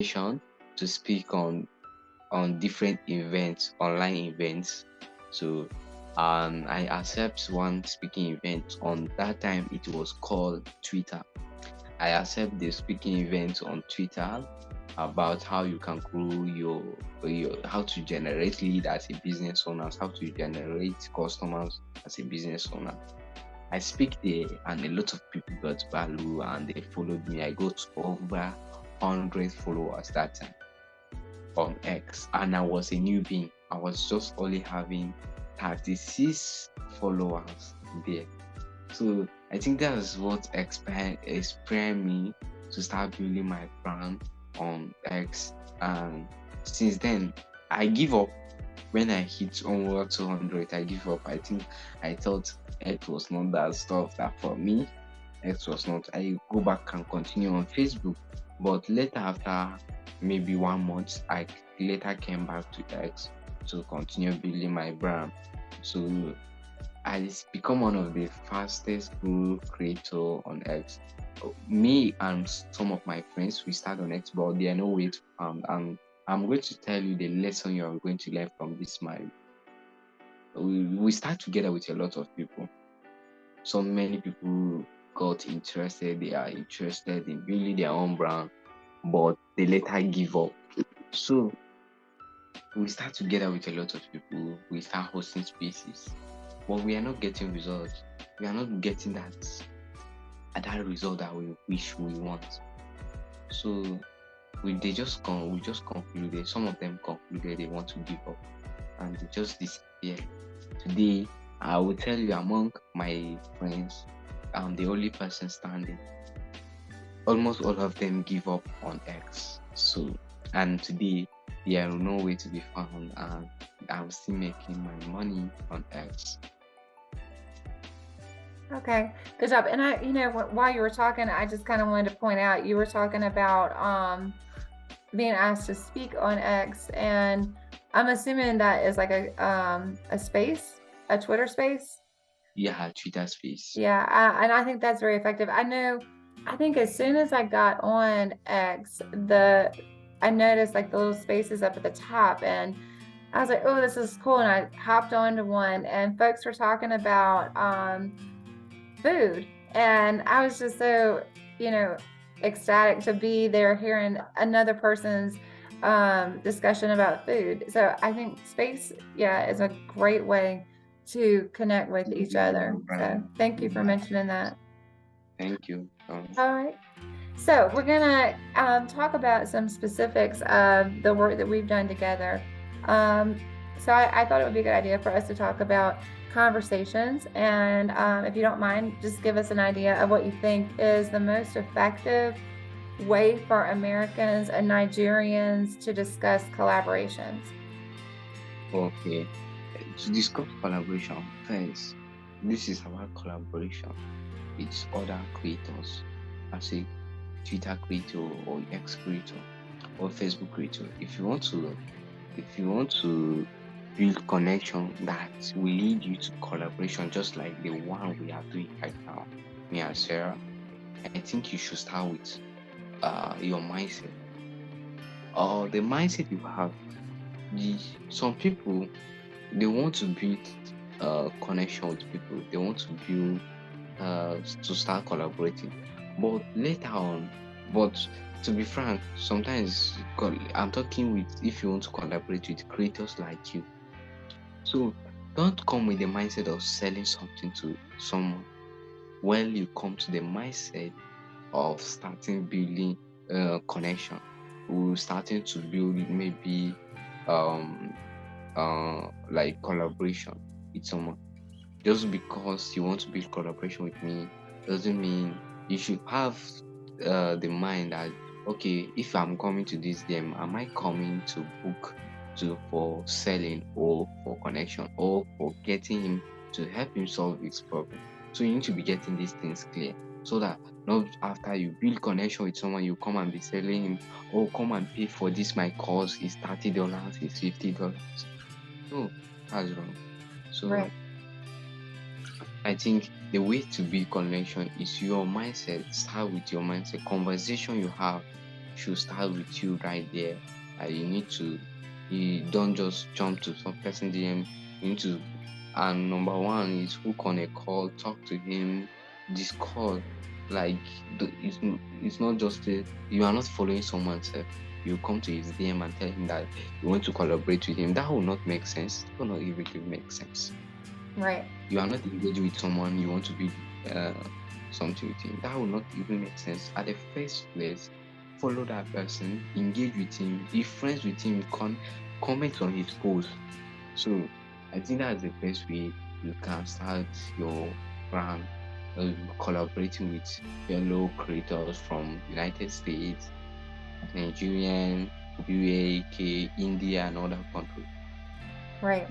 invitation to speak on different events, online events. So I accept one speaking event. On that time it was called Twitter. I accept the speaking event on Twitter about how you can grow your how to generate lead as a business owner, how to generate customers as a business owner. I speak there and a lot of people got value and they followed me. I got over 100 followers that time on X, and I was a newbie. I was just only having 36 followers there. So I think that's what inspired me to start building my brand on X. And since then, I give up. When I hit over 200, I give up. I think I thought X was not that stuff that for me. X was not. I go back and continue on Facebook. But later, after maybe 1 month, I later came back to X to continue building my brand. So I become one of the fastest growth creator on X. Me and some of my friends, we start on X, but they are no way to found. And I'm going to tell you the lesson you are going to learn from this. We start together with a lot of people. So many people got interested. They are interested in building their own brand, but they later give up. So we start together with a lot of people. We start hosting spaces, but we are not getting results. We are not getting that result that we wish we want. So we just concluded. Some of them concluded they want to give up, and they just disappear. Today, I will tell you, among my friends, I'm the only person standing. Almost all of them give up on X. So, and today they are nowhere to be found, and I'm still making my money on X. Okay, good job. And while you were talking, I just kind of wanted to point out you were talking about being asked to speak on X, and I'm assuming that is like a space, a Twitter space. Yeah, Twitter space. Yeah, and I think that's very effective. I think as soon as I got on X, I noticed like the little spaces up at the top, and I was like, oh, this is cool. And I hopped onto one, and folks were talking about food. And I was just so, you know, ecstatic to be there hearing another person's discussion about food. So I think space, yeah, is a great way to connect with each other. So thank you for mentioning that. Thank you. All right. So we're gonna talk about some specifics of the work that we've done together. So I thought it would be a good idea for us to talk about conversations. And if you don't mind, just give us an idea of what you think is the most effective way for Americans and Nigerians to discuss collaborations. Okay. To discuss collaboration, first, this is about collaboration with other creators, as a Twitter creator or X creator or Facebook creator. If you want to build connection that will lead you to collaboration, just like the one we are doing right now, me and Sarah, I think you should start with your mindset or the mindset you have. The, some people, they want to build connection with people. They want to build to start collaborating. But later on, but to be frank, sometimes I'm talking with if you want to collaborate with creators like you. So don't come with the mindset of selling something to someone. When you come to the mindset of starting building connection, we're starting to build maybe um like collaboration with someone. Just because you want to build collaboration with me doesn't mean you should have the mind that okay, if I'm coming to this game, am I coming to book to for selling or for connection or for getting him to help him solve his problem? So you need to be getting these things clear so that not after you build connection with someone, you come and be selling him, oh come and pay for this my course is $30, is $50. No, that's wrong. So Right. I think the way to build connection is your mindset. Start with your mindset. Conversation you have. she'll start with you right there. You need to, you don't just jump to some person DM. You need to, and number one is hook on a call, talk to him, discuss. Like it's not just you are not following someone. Sef. You come to his DM and tell him that you want to collaborate with him. That will not make sense. That will not really make sense. Right. You are not engaged with someone. You want to be uh, something with him. That will not even make sense. At the first place, follow that person, engage with him, be friends with him, comment on his posts. So I think that's the best way you can start your brand, collaborating with fellow creators from United States, Nigerian, UAK, India, and other countries. Right.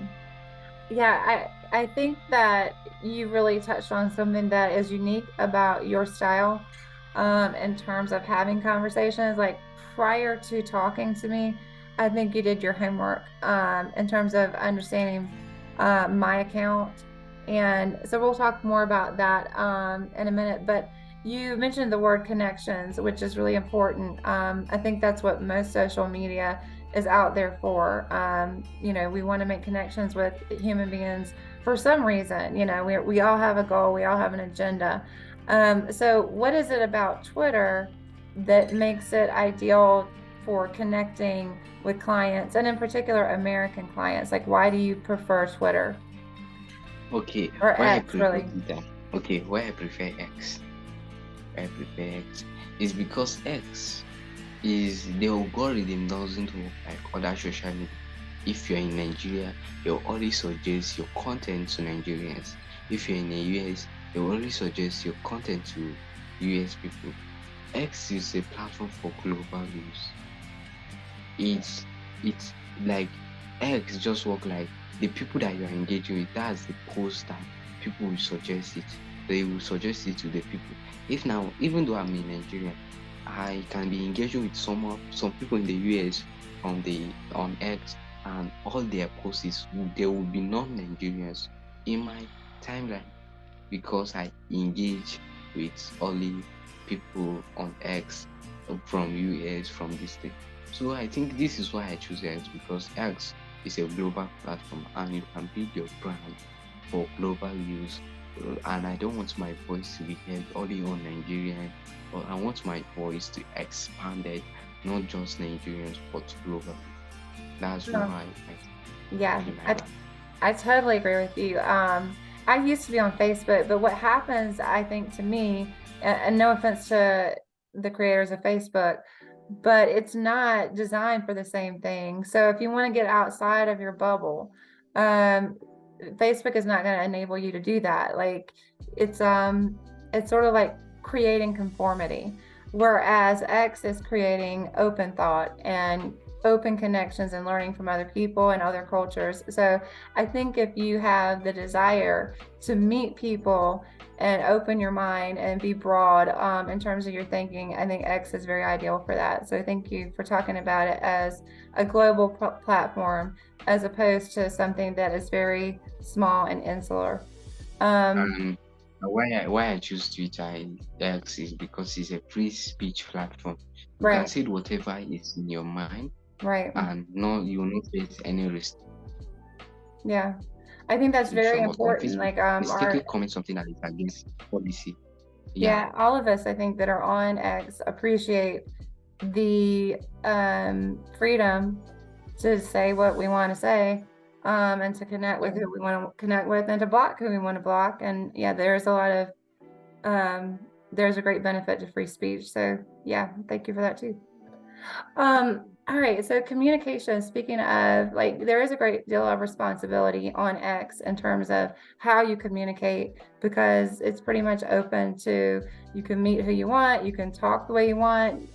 Yeah, I think that you really touched on something that is unique about your style, in terms of having conversations. Like prior to talking to me, I think you did your homework, in terms of understanding my account. And so we'll talk more about that in a minute. But you mentioned the word connections, which is really important. I think that's what most social media is out there for. We want to make connections with human beings for some reason. We all have a goal, we all have an agenda. So what is it about Twitter that makes it ideal for connecting with clients, and in particular American clients? Like, why do you prefer Twitter Okay, or why I X, prefer really? that? Okay, why I prefer X? I prefer X is because X is the algorithm doesn't work like other social media. If you're in Nigeria, they'll only suggest your content to Nigerians. If you're in the US, they'll only suggest your content to US people. X is a platform for global use. It's like X just work like the people that you are engaging with, that's the post that people will suggest it. They will suggest it to the people. If now, even though I'm in Nigeria, I can be engaging with some people in the US on X, and all their posts there will be non-Nigerians in my timeline because I engage with only people on X from US, from this thing. So I think this is why I choose X, because X is a global platform and you can build your brand for global use. And I don't want my voice to be heard only on Nigerian, but I want my voice to expand it, not just Nigerians, but global. That's No. why I Yeah, really like I, that. I totally agree with you. I used to be on Facebook, but what happens, I think, to me, and no offense to the creators of Facebook, but it's not designed for the same thing. So if you want to get outside of your bubble, um, Facebook is not going to enable you to do that. Like it's sort of like creating conformity, whereas X is creating open thought and open connections and learning from other people and other cultures. So I think if you have the desire to meet people and open your mind and be broad, in terms of your thinking, I think X is very ideal for that. So thank you for talking about it as a global platform as opposed to something that is very small and insular. Um, And why I choose Twitter X is because it's a free speech platform. You can right, say whatever is in your mind, right. and no, you will not face any Yeah. I think that's very restriction. But on important. Facebook, Like, mistakenly comment something that is against policy. Yeah. yeah, all of us, I think, that are on X appreciate the freedom to say what we want to say, and to connect with Yeah. who we want to connect with, and to block who we want to block. And yeah, there's a great benefit to free speech. So yeah, thank you for that too. All right, so communication, speaking of, like, there is a great deal of responsibility on X in terms of how you communicate, because it's pretty much open to, you can meet who you want, you can talk the way you want,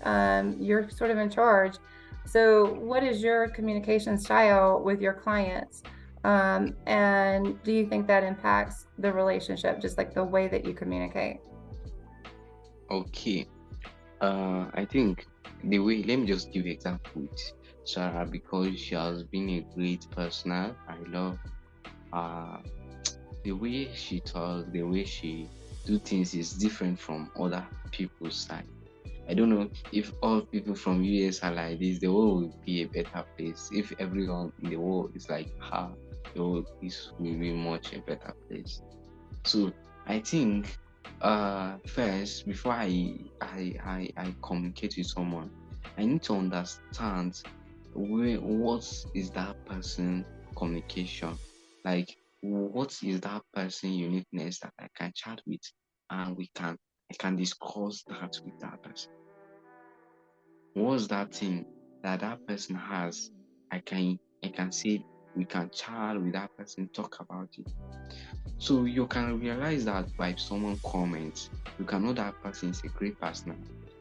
you're sort of in charge. So what is your communication style with your clients? And do you think that impacts the relationship, just like the way that you communicate? Okay. I think the way, let me just give example with Sarah, because she has been a great personal. I love uh the way she talks, the way she do things is different from other people's side. I don't know if all people from US are like this, the world will be a better place. If everyone in the world is like, the world is will be much a better place. So I think first before I communicate with someone, I need to understand what is that person communication, like what is that person uniqueness that I can chat with, and I can discuss that with that person. What's that thing that that person has? I can say we can chat with that person, talk about it. So you can realize that by someone comments, you can know that person is a great person.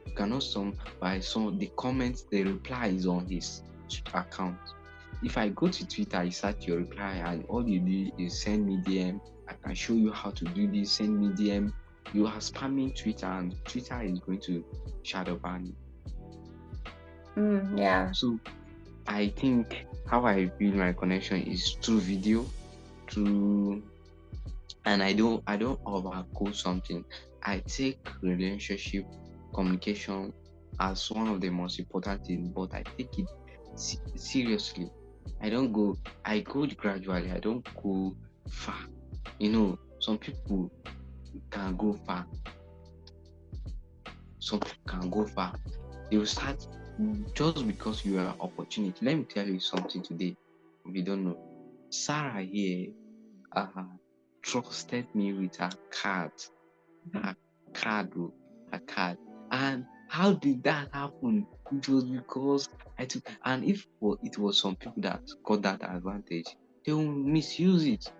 You can know some by some the comments, the reply is on his account. If I go to Twitter, I search your reply, and all you do is send me DM. I can show you how to do this. Send me DM. You are spamming Twitter, and Twitter is going to shadow ban you. Yeah. So I think how I build my connection is through video, through and I don't overcode something. I take relationship communication as one of the most important things, but I take it seriously. I don't go. I go gradually. I don't go far. You know, some people can go far. Some people can go far. They will start just because you have opportunity. Let me tell you something today. If you don't know, Sarah here uh, trusted me with her card, her card. And how did that happen? It was because I took, and if it was some people that got that advantage, they will misuse it.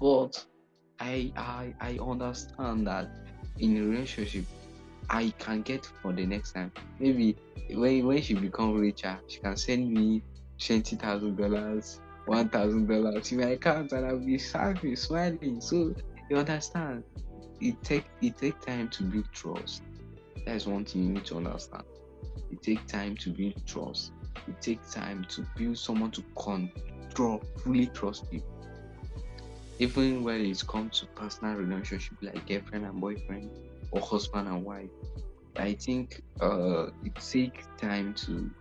But I understand that in a relationship, I can get for the next time. Maybe when she become richer, she can send me $20,000, $1,000 in my account, and I'll be happy, smiling. So you understand, it take time to build trust. That's one thing you need to understand. It takes time to build trust. It takes time to build someone to fully trust you. Even when it comes to personal relationship like girlfriend and boyfriend or husband and wife, I think it takes time to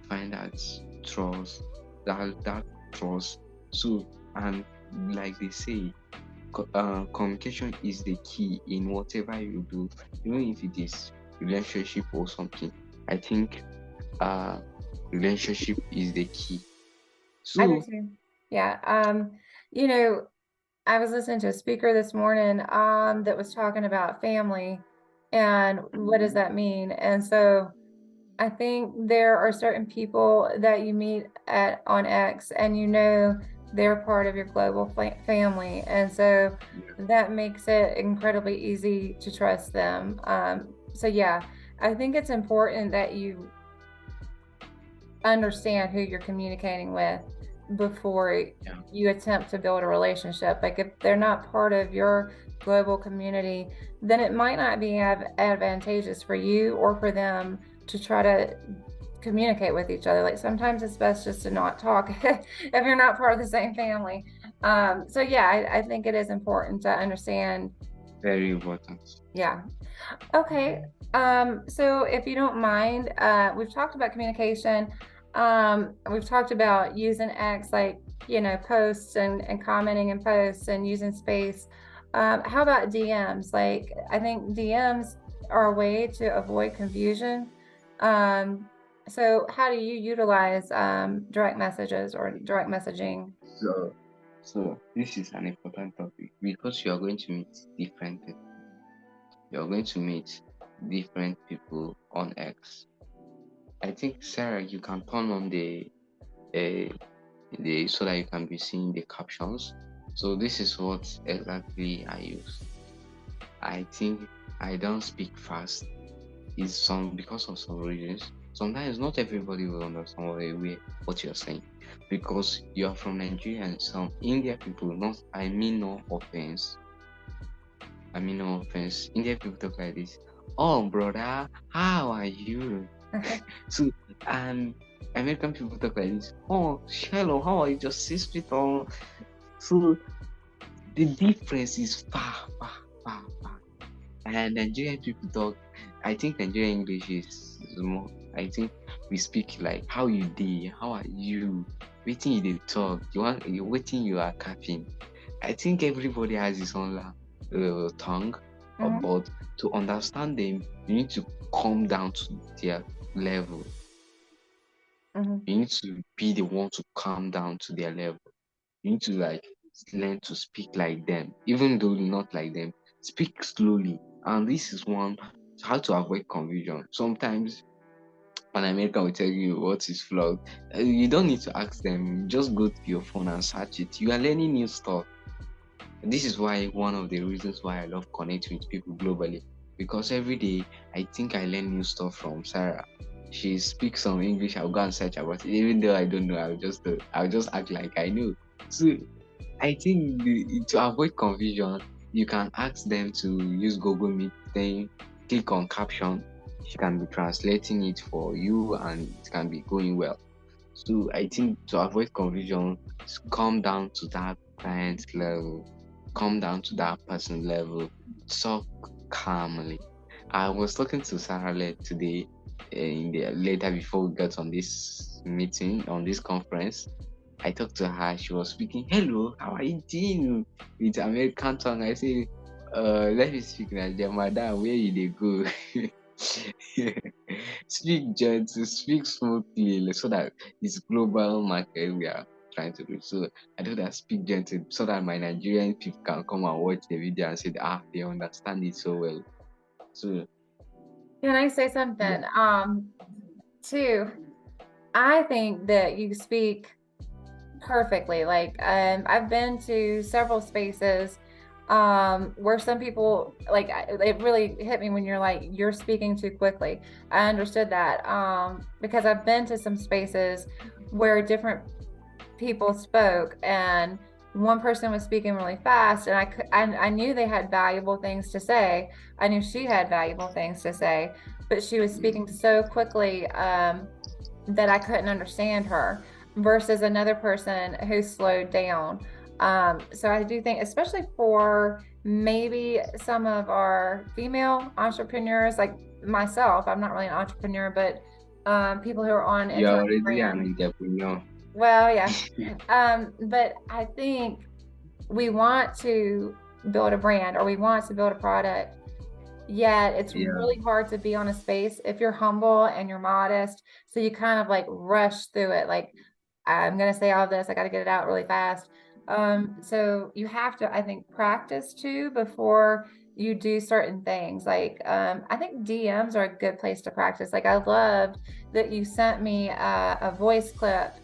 find that trust, that trust. So, and like they say, communication is the key in whatever you do, even if it is relationship or something. I think relationship is the key. I do So too. Yeah. You know, I was listening to a speaker this morning that was talking about family and what does that mean? And so I think there are certain people that you meet at on X and they're part of your global family. And so that makes it incredibly easy to trust them. So yeah, I think it's important that you understand who you're communicating with before you attempt to build a relationship. Like if they're not part of your global community, then it might not be advantageous for you or for them to try to communicate with each other. Like sometimes it's best just to not talk if you're not part of the same family. So yeah, I think it is important to understand. very important. Yeah. Okay. So if you don't mind, we've talked about communication. We've talked about using X, like, posts and commenting in posts and using space. How about DMs? Like, I think DMs are a way to avoid confusion. So how do you utilize direct messages or direct messaging? So this is an important topic because you are going to meet different people. You're going to meet different people on X. I think Sarah, you can turn on uh, the so that you can be seeing the captions. So this is what exactly I use. I think I don't speak fast. Is some because of some reasons. Sometimes not everybody will understand what you're saying because you are from Nigeria and some India people. Not I mean no offense. I mean no offense. Indian people talk like this. Oh brother, how are you? So and American people talk like this. Oh hello, how are you? Just 6 feet tall. So the difference is far. And Nigerian people talk. I think Nigerian English is more. I think we speak like how you dey, how are you, waiting you dey talk, you waiting you are capping. I think everybody has his own tongue, Hmm. but to understand them, you need to come down to their level. Hmm. You need to be the one to come down to their level. You need to like learn to speak like them, even though not like them. Speak slowly. And this is one how to avoid confusion. Sometimes an American will tell you what is flawed. You don't need to ask them. Just go to your phone and search it. You are learning new stuff. This is why one of the reasons why I love connecting with people globally. Because every day I think I learn new stuff from Sarah. She speaks some English. I'll go and search about it. Even though I don't know, I'll just act like I know. So I think to avoid confusion, you can ask them to use Google Meet, then click on caption. She can be translating it for you and it can be going well. So I think to avoid confusion, come down to that client level, come down to that person level, talk calmly. I was talking to Sarah today, in the later before we got on this meeting, on this conference. I talked to her. She was speaking, "Hello, how are you doing?" With American tongue. I say, let me speak Nigerian, madam. Where you they go?" Speak gentle, speak smoothly, so that it's global market we are trying to do. So I do that speak gentle, so that my Nigerian people can come and watch the video and say, they understand it so well. So Can I say yeah, something? Too, I think that you speak perfectly. Like, I've been to several spaces where some people like it really hit me when you're like you're speaking too quickly. I understood that because I've been to some spaces where different people spoke and one person was speaking really fast and I knew they had valuable things to say. I knew she had valuable things to say, but she was speaking so quickly that I couldn't understand her versus another person who slowed down. So I do think, especially for maybe some of our female entrepreneurs, like myself, I'm not really an entrepreneur, but people who are on you're internet already an brands. entrepreneur. Well, yeah. But I think we want to build a brand or we want to build a product. Yet it's Yeah, really hard to be on a space if you're humble and you're modest. So you kind of like rush through it. Like, I'm going to say all this, I got to get it out really fast. So you have to, I think, practice too before you do certain things. Like, I think DMs are a good place to practice. Like, I loved that you sent me a voice clip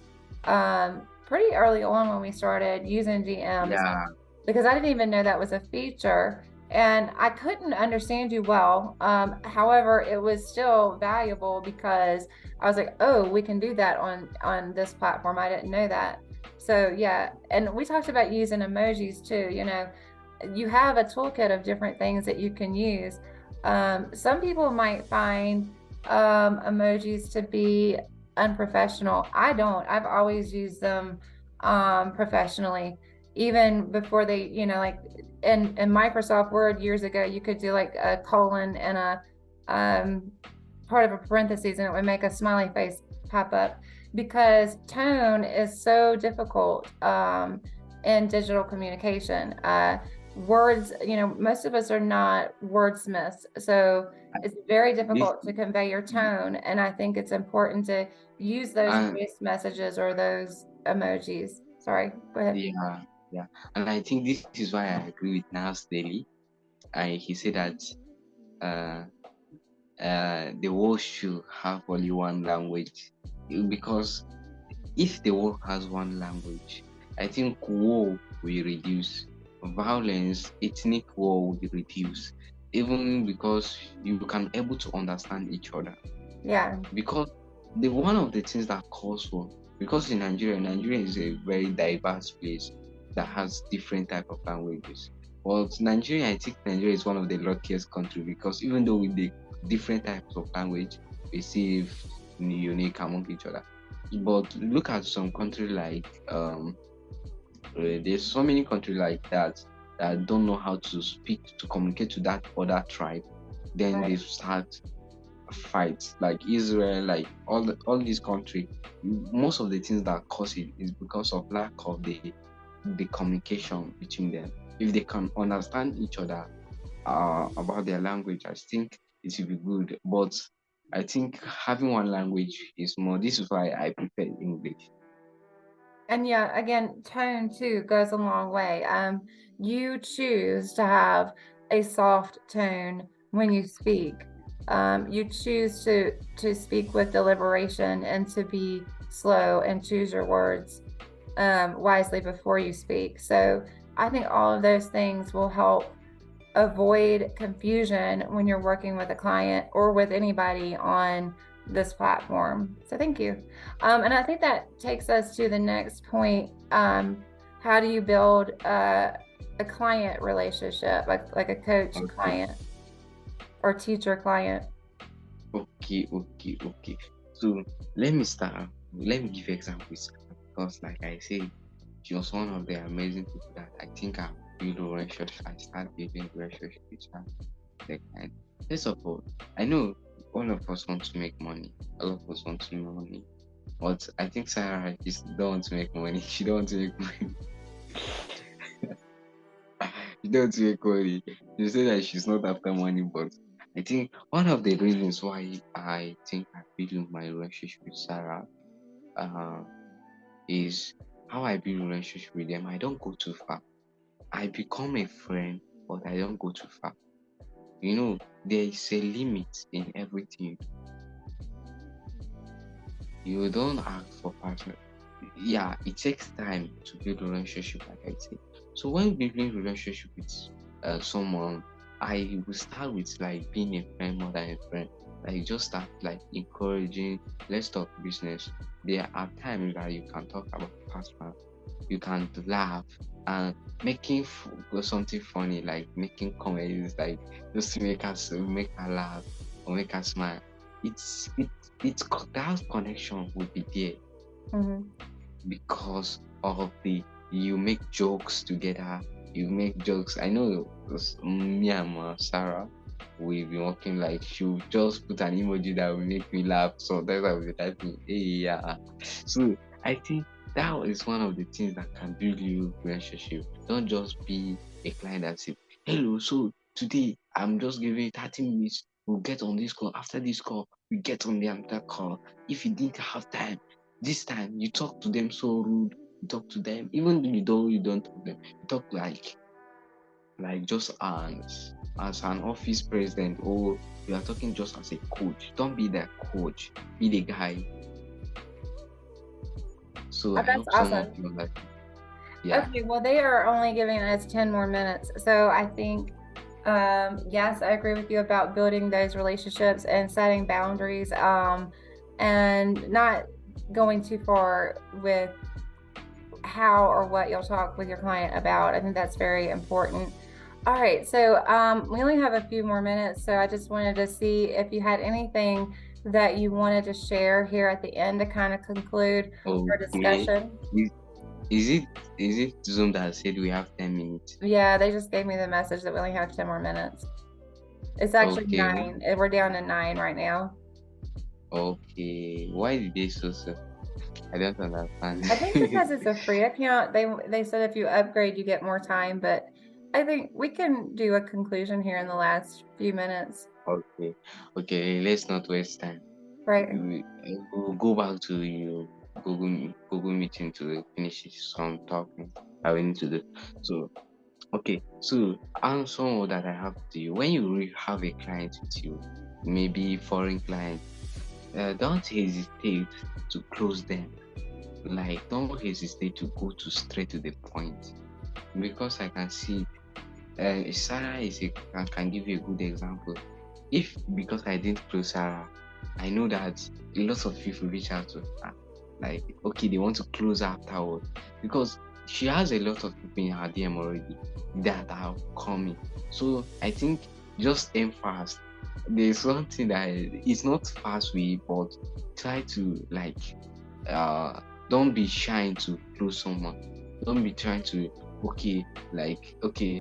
pretty early on when we started using DMs yeah. because I didn't even know that was a feature and I couldn't understand you well. However, it was still valuable because I was like, "Oh, we can do that on this platform." I didn't know that. So yeah, and we talked about using emojis too. You know, you have a toolkit of different things that you can use. Some people might find emojis to be unprofessional. I don't. I've always used them professionally, even before they, you know, like in Microsoft Word years ago, you could do like a colon and a um, part of a parentheses, and it would make a smiley face pop up because tone is so difficult in digital communication. Words, you know, most of us are not wordsmiths, so it's very This difficult to convey your tone. And I think it's important to use those and voice messages or those emojis. Sorry, go ahead. yeah, yeah. And I think this is why I agree with Nas Daily. He said that uh the world should have only one language, because if the world has one language, I think war will reduce, violence, ethnic war will reduce, even because you can able to understand each other. Yeah. Because the one of the things that cause war, because in Nigeria is a very diverse place that has different type of languages. Well, Nigeria, I think Nigeria is one of the luckiest country, because even though with the different types of language, we see unique among each other. But look at some country like there's so many countries like that that don't know how to speak to communicate to that other tribe. then Right. they start fights like Israel, like all these countries. Most of the things that cause it is because of lack of the communication between them. If they can understand each other about their language, I think it will be good. But I think having one language is more. This is why I prefer English. And yeah, again, tone too goes a long way. You choose to have a soft tone when you speak. You choose to speak with deliberation and to be slow and choose your words wisely before you speak. So I think all of those things will help avoid confusion when you're working with a client or with anybody on this platform. So thank you. And I think that takes us to the next point. How do you build a client relationship, like a coach Okay, client or teacher client? okay. So let me start. Let me give examples because, like I said, she was one of the amazing people that I think I build a relationship. I start building relationship with her. Like, and first of all, I know all of us want to make money. All of us want to make money. But I think Sarah just don't want to make money. She don't want to make money. She don't want to make money. She said that she's not after money, but I think one of the reasons why I think I build my relationship with Sarah uh, is how I build relationship with them. I don't go too far. I become a friend, but I don't go too far. There is a limit in everything. You don't ask for partner. Yeah, it takes time to build a relationship, like I say. So when building relationship with someone, I will start with like being a friend more than a friend. Like just start like encouraging. Let's talk business. There are times that you can talk about partner. You can laugh and making something funny, like making comedies, like just to make her laugh or make her smile. It's it that connection will be there Mhm. because of the you make jokes together. You make jokes. I know me and Sarah, we've been working like she'll just put an emoji that will make me laugh. So that's why we typing, hey, yeah. So I think that is one of the things that can build you relationship. Don't just be a client that say, hello, so today I'm just giving you 30 minutes. We'll get on this call. After this call, we get on the another call. If you didn't have time, this time you talk to them so rude. You talk to them, even though you don't talk to them. You talk like just as an office president, or you are talking just as a coach. Don't be that coach. Be the guy. So Oh, I that's hope some of awesome. you like, yeah. Okay, well, they are only giving us 10 more minutes. So I think, yes, I agree with you about building those relationships and setting boundaries, and not going too far with how or what you'll talk with your client about. I think that's very important. All right, so we only have a few more minutes, so I just wanted to see if you had anything that you wanted to share here at the end to kind of conclude our Okay. discussion. Is, is it Zoom that said we have 10 minutes? Yeah, they just gave me the message that we only have 10 more minutes. It's actually Okay. 9. We're down to 9 right now. Okay. Why did they so? I don't understand. I think because it's a free account, they said if you upgrade, you get more time, but I think we can do a conclusion here in the last few minutes, Okay. Okay. Let's not waste time. right? We'll go back to your Google meeting to finish some talking that we need to do. So okay, so answer that I have to you. When you have a client with you, maybe foreign client, don't hesitate to close them. Like don't hesitate to go to straight to the point because I can see Sarah can give you a good example. If because I didn't close Sarah, I know that a lot of people reach out to her. Like, okay, they want to close her afterward because she has a lot of people in her DM already that are coming. So I think just aim fast. There's something that it's not fast way, but try to like don't be shy to close someone. Don't be trying to okay, like okay,